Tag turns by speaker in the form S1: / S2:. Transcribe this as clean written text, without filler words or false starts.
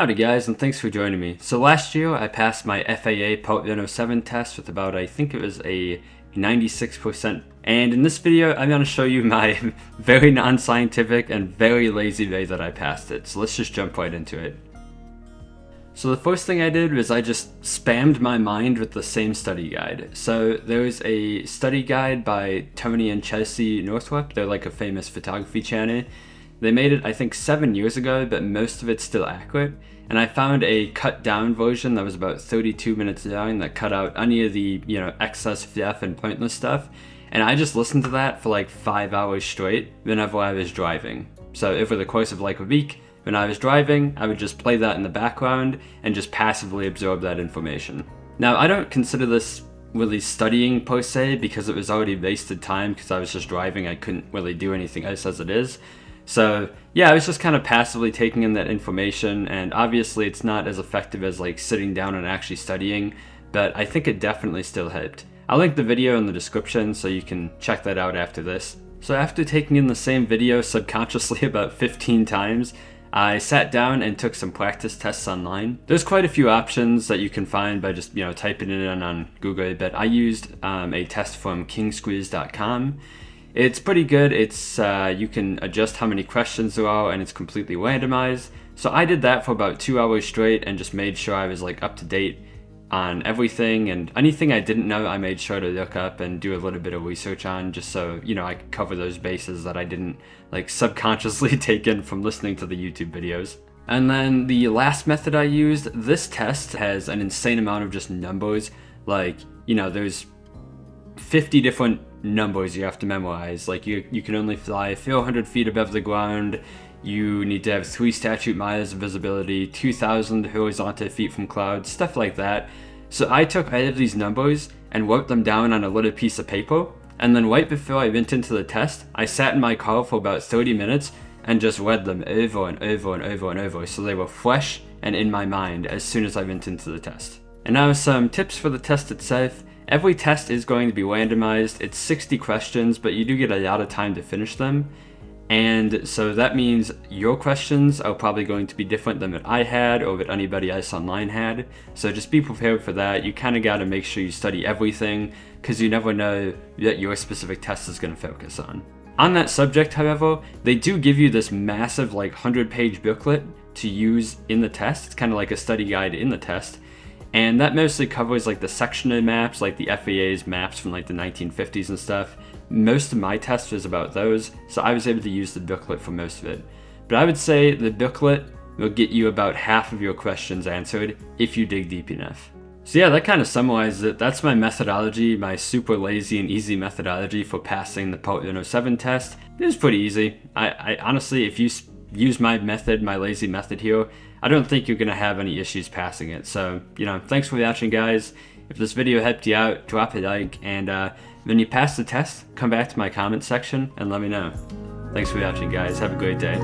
S1: Howdy guys, and thanks for joining me. So last year I passed my FAA Part 107 test with about, I think it was a 96%. And in this video I'm going to show you my very non-scientific and very lazy way that I passed it. So let's just jump right into it. So the first thing I did was I just spammed my mind with the same study guide. So there's a study guide by Tony and Chelsea Northrup. They're like a famous photography channel. They made it, I think, 7 years ago, but most of it's still accurate. And I found a cut down version that was about 32 minutes long that cut out any of the, excess fluff and pointless stuff. And I just listened to that for like 5 hours straight whenever I was driving. So over the course of like a week, when I was driving, I would just play that in the background and just passively absorb that information. Now, I don't consider this really studying per se because it was already wasted time because I was just driving. I couldn't really do anything else as it is. So yeah, I was just kind of passively taking in that information, and obviously it's not as effective as like sitting down and actually studying, but I think it definitely still helped. I'll link the video in the description so you can check that out after this. So after taking in the same video subconsciously about 15 times, I sat down and took some practice tests online. There's quite a few options that you can find by just typing it in on Google, but I used a test from kingsquiz.com. It's pretty good. It's you can adjust how many questions there are, and it's completely randomized. So I did that for about 2 hours straight and just made sure I was like up to date on everything, and anything I didn't know I made sure to look up and do a little bit of research on, just so I could cover those bases that I didn't like subconsciously take in from listening to the YouTube videos. And then the last method I used, this test has an insane amount of just numbers. Like, there's 50 different numbers you have to memorize. Like you can only fly 400 feet above the ground. You need to have 3 statute miles of visibility, 2,000 horizontal feet from clouds, stuff like that. So I took all of these numbers and wrote them down on a little piece of paper, and then right before I went into the test, I sat in my car for about 30 minutes and just read them over and over and over and over, so they were fresh and in my mind as soon as I went into the test. And now some tips for the test itself. Every test is going to be randomized. It's 60 questions, but you do get a lot of time to finish them. And so that means your questions are probably going to be different than what I had or what anybody else online had. So just be prepared for that. You kind of got to make sure you study everything because you never know what your specific test is going to focus on. On that subject, however, they do give you this massive 100-page booklet to use in the test. It's kind of like a study guide in the test. And that mostly covers the sectional maps, like the FAA's maps from the 1950s and stuff. Most of my test was about those, so I was able to use the booklet for most of it. But I would say the booklet will get you about half of your questions answered if you dig deep enough. So yeah, that kind of summarizes it. That's my methodology, my super lazy and easy methodology for passing the Part 107 test. It was pretty easy. I honestly, if you use my method, my lazy method here, I don't think you're going to have any issues passing it. So, thanks for watching, guys. If this video helped you out, drop a like, and when you pass the test, come back to my comment section and let me know. Thanks for watching, guys. Have a great day.